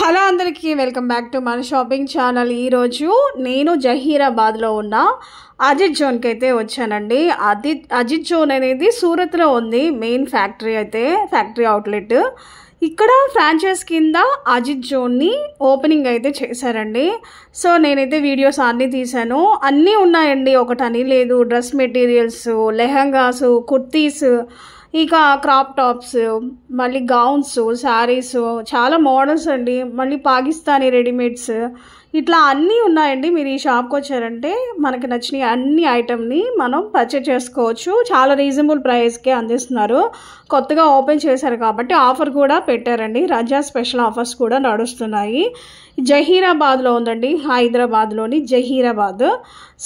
Hello అందరికీ welcome back to మన shopping channel. ఈరోజు నేను జహీరాబాద్లో ఉన్న అజిత్ జోన్కి అయితే వచ్చానండి. అజిత్ జోన్ అనేది సూరత్లో ఉంది. Main factory outlet. ఇక్కడ ఫ్రాంచైజ్ కింద అజిత్ జోన్ని ఓపెనింగ్ అయితే చేశారండి. సో నేనైతే వీడియోస్ అన్నీ తీశాను. అన్నీ ఉన్నాయండి, ఒకటని లేదు. డ్రెస్ మెటీరియల్స్, లెహంగాస్, కుర్తీస్, ఇక క్రాప్ టాప్స్, మళ్ళీ గౌన్స్, శారీస్, చాలా మోడల్స్ అండి. మళ్ళీ పాకిస్తానీ రెడీమేడ్స్, ఇట్లా అన్నీ ఉన్నాయండి. మీరు ఈ షాప్కి వచ్చారంటే మనకి నచ్చిన అన్ని ఐటమ్ని మనం పర్చేజ్ చేసుకోవచ్చు. చాలా రీజనబుల్ ప్రైస్కే అందిస్తున్నారు. కొత్తగా ఓపెన్ చేశారు కాబట్టి ఆఫర్ కూడా పెట్టారండి. రజా స్పెషల్ ఆఫర్స్ కూడా నడుస్తున్నాయి. జహీరాబాద్లో ఉందండి, హైదరాబాద్లోని జహీరాబాద్.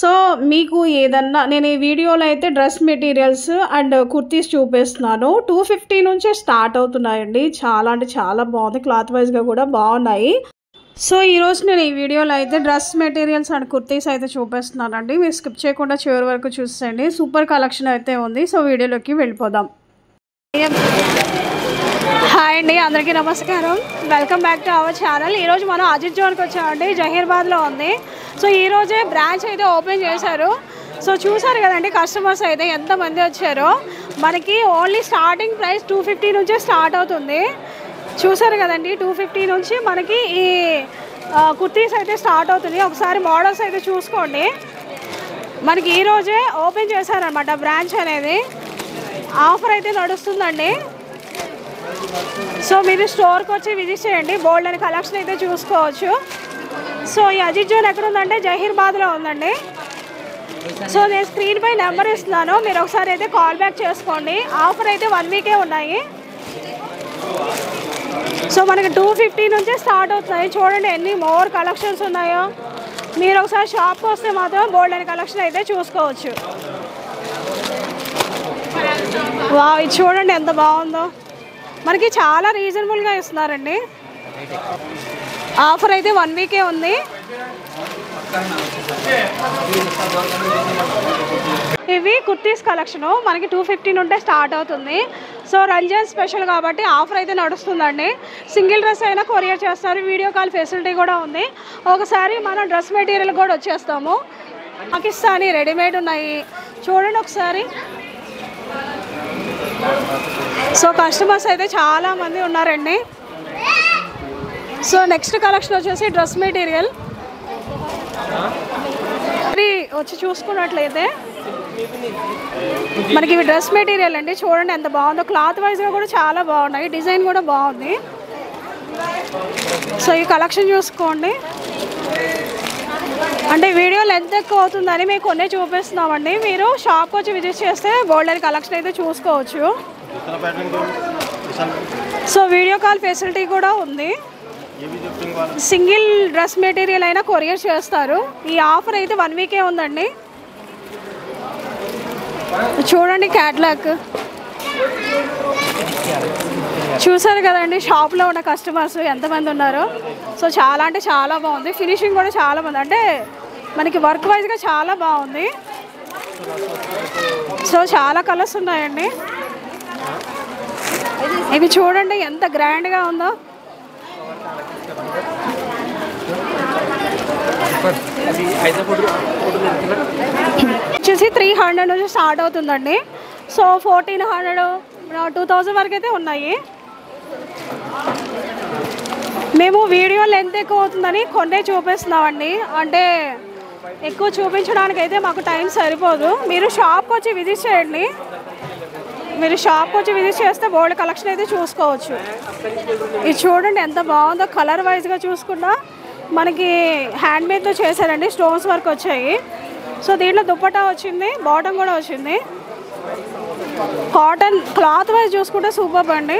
సో మీకు ఏదన్నా, నేను ఈ వీడియోలో అయితే డ్రెస్ మెటీరియల్స్ అండ్ కుర్తీస్ చూపిస్తున్నాను. 250 నుంచే స్టార్ట్ అవుతున్నాయండి. చాలా అంటే చాలా బాగుంది. క్లాత్ వైజ్గా కూడా బాగున్నాయి. సో ఈరోజు నేను ఈ వీడియోలో అయితే డ్రెస్ మెటీరియల్స్ అండ్ కుర్తీస్ అయితే చూపిస్తున్నానండి. మీరు స్కిప్ చేయకుండా చివరి వరకు చూసేయండి. సూపర్ కలెక్షన్ అయితే ఉంది. సో వీడియోలోకి వెళ్ళిపోదాం. హాయ్ అండి, అందరికీ నమస్కారం. Welcome back to our channel. ఈరోజు మనం అజిత్ జోన్కి వచ్చామండి. జహీరాబాద్లో ఉంది. సో ఈరోజే బ్రాంచ్ అయితే ఓపెన్ చేశారు. సో చూసారు కదండి, కస్టమర్స్ అయితే ఎంతమంది వచ్చారో. మనకి ఓన్లీ స్టార్టింగ్ ప్రైస్ 250 నుంచే స్టార్ట్ అవుతుంది. చూసారు కదండి, 250 నుంచి మనకి ఈ కుర్తీస్ అయితే స్టార్ట్ అవుతుంది. ఒకసారి మోడల్స్ అయితే చూసుకోండి. మనకి ఈరోజే ఓపెన్ చేశారనమాట బ్రాంచ్ అనేది. ఆఫర్ అయితే నడుస్తుందండి. సో మీరు స్టోర్కి వచ్చి విజిట్ చేయండి. బోల్డ్ అని కలెక్షన్ అయితే చూసుకోవచ్చు. సో ఈ అజిత్ జోన్ ఎక్కడ ఉందంటే జహీరాబాద్లో ఉందండి. సో నేను స్క్రీన్ పై నెంబర్ ఇస్తున్నాను, మీరు ఒకసారి అయితే కాల్ బ్యాక్ చేసుకోండి. ఆఫర్ అయితే 1 వీకే ఉన్నాయి. సో మనకి 250 నుంచే స్టార్ట్ అవుతున్నాయి. చూడండి ఎన్ని మోర్ కలెక్షన్స్ ఉన్నాయో. మీరు ఒకసారి షాప్కి వస్తే మాత్రం బోల్డ్ అని కలెక్షన్ అయితే చూసుకోవచ్చు. వావ్, ఇది చూడండి ఎంత బాగుందో. మనకి చాలా రీజనబుల్గా ఇస్తున్నారండి. ఆఫర్ అయితే 1 వీకే ఉంది. ఇవి కుర్తీస్ కలెక్షను. మనకి 250 నుండే స్టార్ట్ అవుతుంది. సో రంజాన్ స్పెషల్ కాబట్టి ఆఫర్ అయితే నడుస్తుందండి. సింగిల్ డ్రెస్ అయినా కొరియర్ చేస్తారు. వీడియో కాల్ ఫెసిలిటీ కూడా ఉంది. ఒకసారి మనం డ్రెస్ మెటీరియల్ కూడా వచ్చేస్తాము. పాకిస్తానీ రెడీమేడ్ ఉన్నాయి, చూడండి ఒకసారి. సో కస్టమర్స్ అయితే చాలామంది ఉన్నారండి. సో నెక్స్ట్ కలెక్షన్ వచ్చేసి డ్రెస్ మెటీరియల్ వచ్చి చూసుకున్నట్లయితే మనకి ఇవి డ్రెస్ మెటీరియల్ అండి. చూడండి ఎంత బాగుందో. క్లాత్ వైజ్గా కూడా చాలా బాగున్నాయి. డిజైన్ కూడా బాగుంది. సో ఈ కలెక్షన్ చూసుకోండి. అంటే వీడియో లెంత్ ఎక్కువ అవుతుందని మేము కొన్ని చూపిస్తున్నామండి. మీరు షాప్కి వచ్చి విజిట్ చేస్తే బోల్డ్ కలెక్షన్ అయితే చూసుకోవచ్చు. సో వీడియో కాల్ ఫెసిలిటీ కూడా ఉంది. సింగిల్ డ్రెస్ మెటీరియల్ అయినా కొరియర్ చేస్తారు. ఈ ఆఫర్ అయితే 1 వీకే ఉందండి. చూడండి క్యాట్లాగ్. చూసారు కదండి షాప్లో ఉన్న కస్టమర్స్ ఎంతమంది ఉన్నారో. సో చాలా అంటే చాలా బాగుంది. ఫినిషింగ్ కూడా చాలా బాగుంది. అంటే మనకి వర్క్ వైజ్గా చాలా బాగుంది. సో చాలా కలర్స్ ఉన్నాయండి. ఇవి చూడండి ఎంత గ్రాండ్గా ఉందో. వచ్చేసి 300 నుంచి స్టార్ట్ అవుతుందండి. సో 1400, 2000 వరకు అయితే ఉన్నాయి. మేము వీడియో లెంత్ ఎక్కువ అవుతుందని కొన్నే చూపిస్తున్నామండి. అంటే ఎక్కువ చూపించడానికి అయితే మాకు టైం సరిపోదు. మీరు షాప్కి వచ్చి విజిట్ చేయండి. మీరు షాప్కి వచ్చి విజిట్ చేస్తే బోల్డ్ కలెక్షన్ అయితే చూసుకోవచ్చు. ఇది చూడండి ఎంత బాగుందో. కలర్ వైజ్గా చూసుకున్నా మనకి హ్యాండ్మేడ్తో చేశారండి. స్టోన్స్ వర్క్ వచ్చాయి. సో దీంట్లో దుప్పటా వచ్చింది, బాటమ్ కూడా వచ్చింది. కాటన్ క్లాత్ వైజ్ చూసుకుంటే సూపర్ అండి.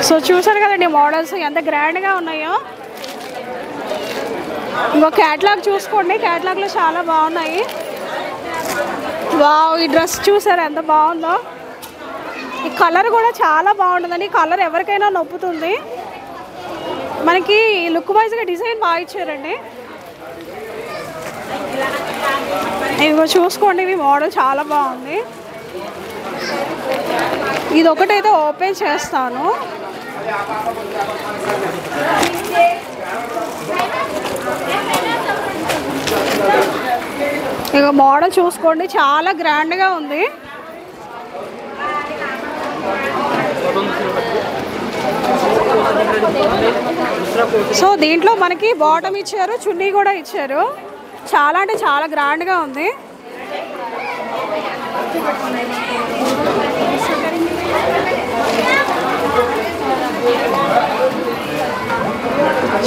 సో చూసారు కదండి మోడల్స్ ఎంత గ్రాండ్గా ఉన్నాయో. ఇంకో క్యాట్లాగ్ చూసుకోండి. క్యాట్లాగ్లో చాలా బాగున్నాయి. వావ్, ఈ డ్రెస్ చూసారు ఎంత బాగుందో. ఈ కలర్ కూడా చాలా బాగుంటుందండి. ఈ కలర్ ఎవరికైనా నొప్పుతుంది. మనకి లుక్ వైజ్గా డిజైన్ బాగా ఇచ్చారండి. ఇదిగో చూసుకోండి, ఇవి మోడల్ చాలా బాగుంది. ఇది ఒకటైతే ఓపెన్ చేస్తాను. ఇక మోడల్ చూసుకోండి, చాలా గ్రాండ్గా ఉంది. సో దీంట్లో మనకి బాటమ్ ఇచ్చారు, చున్నీ కూడా ఇచ్చారు. చాలా అంటే చాలా గ్రాండ్గా ఉంది.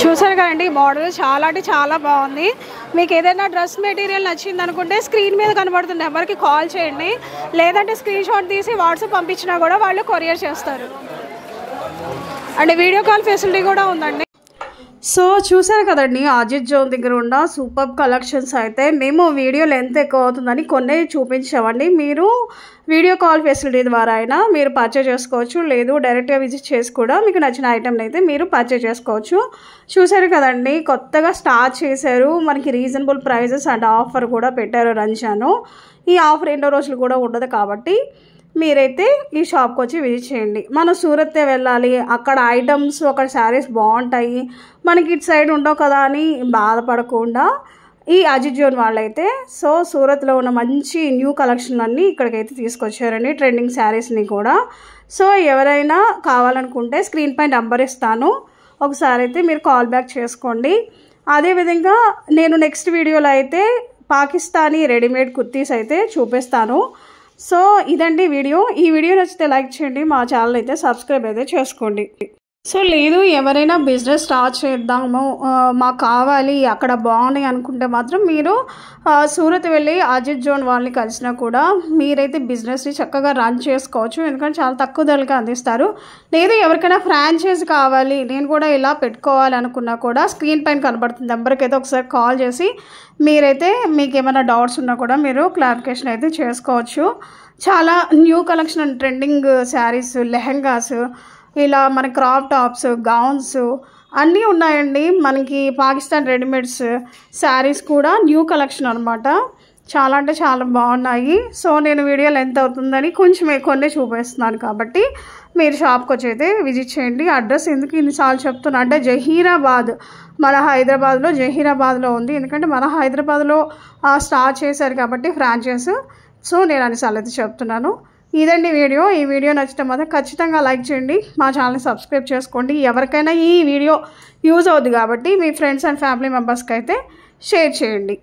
చూసారు కదండి, మోడల్ చాలా అంటే చాలా బాగుంది. మీకు ఏదైనా డ్రెస్ మెటీరియల్ నచ్చింది అనుకుంటే స్క్రీన్ మీద కనబడుతున్న నెంబర్కి కాల్ చేయండి, లేదంటే స్క్రీన్ షాట్ తీసి వాట్సాప్ పంపించినా కూడా వాళ్ళు కొరియర్ చేస్తారు. అండ్ వీడియో కాల్ ఫెసిలిటీ కూడా ఉందండి. సో చూసారు కదండి, అజిత్ జోన్ దగ్గర ఉన్న సూపర్ కలెక్షన్స్ అయితే మేము వీడియో లెంత్ ఎక్కువ అవుతుందని కొన్ని చూపించామండి. మీరు వీడియో కాల్ ఫెసిలిటీ ద్వారా అయినా మీరు పర్చేజ్ చేసుకోవచ్చు, లేదు డైరెక్ట్గా విజిట్ చేసి కూడా మీకు నచ్చిన ఐటెంని అయితే మీరు పర్చేజ్ చేసుకోవచ్చు. చూసారు కదండి, కొత్తగా స్టార్ట్ చేశారు, మనకి రీజనబుల్ ప్రైజెస్ అండ్ ఆఫర్ కూడా పెట్టారు రంజాను. ఈ ఆఫర్ ఎన్నో రోజులు కూడా ఉండదు కాబట్టి మీరైతే ఈ షాప్కి వచ్చి విజిట్ చేయండి. మనం సూరత్ వెళ్ళాలి, అక్కడ ఐటమ్స్ అక్కడ శారీస్ బాగుంటాయి, మనకి ఇటు సైడ్ ఉండవు కదా అని బాధపడకుండా ఈ అజిత్ జోన్ వాళ్ళైతే సో సూరత్లో ఉన్న మంచి న్యూ కలెక్షన్ అన్నీ ఇక్కడికైతే తీసుకొచ్చారండి, ట్రెండింగ్ శారీస్ని కూడా. సో ఎవరైనా కావాలనుకుంటే స్క్రీన్ పై నెంబర్ ఇస్తాను, ఒకసారి అయితే మీరు కాల్ బ్యాక్ చేసుకోండి. అదేవిధంగా నేను నెక్స్ట్ వీడియోలో అయితే పాకిస్తానీ రెడీమేడ్ కుర్తీస్ అయితే చూపిస్తాను. సో ఇదండి వీడియో. ఈ వీడియో నచ్చితే లైక్ చేయండి, మా ఛానల్ అయితే సబ్స్క్రైబ్ అయితే చేసుకోండి. సో లేదు ఎవరైనా బిజినెస్ స్టార్ట్ చేద్దాము, మాకు కావాలి అక్కడ బాగున్నాయి అనుకుంటే మాత్రం మీరు సూరత్ వెళ్ళి అజిత్ జోన్ వాళ్ళని కలిసినా కూడా మీరైతే బిజినెస్ని చక్కగా రన్ చేసుకోవచ్చు, ఎందుకంటే చాలా తక్కువ ధరలకి అందిస్తారు. లేదు ఎవరికైనా ఫ్రాంచైజ్ కావాలి, నేను కూడా ఇలా పెట్టుకోవాలి అనుకున్నా కూడా స్క్రీన్ పైన కనబడుతుంది నెంబర్కి అయితే ఒకసారి కాల్ చేసి మీరైతే మీకు ఏమైనా డౌట్స్ ఉన్నా కూడా మీరు క్లారిఫికేషన్ అయితే చేసుకోవచ్చు. చాలా new collection, trending saris, lehengas, ఇలా మన క్రాప్ టాప్స్, గౌన్స్ అన్నీ ఉన్నాయండి. మనకి పాకిస్తాన్ రెడీమేడ్స్ శారీస్ కూడా న్యూ కలెక్షన్ అనమాట, చాలా అంటే చాలా బాగున్నాయి. సో నేను వీడియో లెంత్ అవుతుందని కొంచెం కొన్ని చూపిస్తున్నాను కాబట్టి మీరు షాప్కి వచ్చి అయితే విజిట్ చేయండి. అడ్రస్ ఎందుకు ఇన్నిసార్లు చెప్తున్నా అంటే జహీరాబాద్, మన హైదరాబాద్లో జహీరాబాద్లో ఉంది, ఎందుకంటే మన హైదరాబాద్లో స్టార్ట్ చేశారు కాబట్టి ఫ్రాంచైజ్. సో నేను అన్నిసార్లు అయితే చెప్తున్నాను. ఇదండి వీడియో. ఈ వీడియో నచ్చితే మాత్రం ఖచ్చితంగా లైక్ చేయండి, మా ఛానల్ని సబ్స్క్రైబ్ చేసుకోండి. ఎవరికైనా ఈ వీడియో యూజ్ అవుతుంది కాబట్టి మీ ఫ్రెండ్స్ అండ్ ఫ్యామిలీ మెంబర్స్కి అయితే షేర్ చేయండి.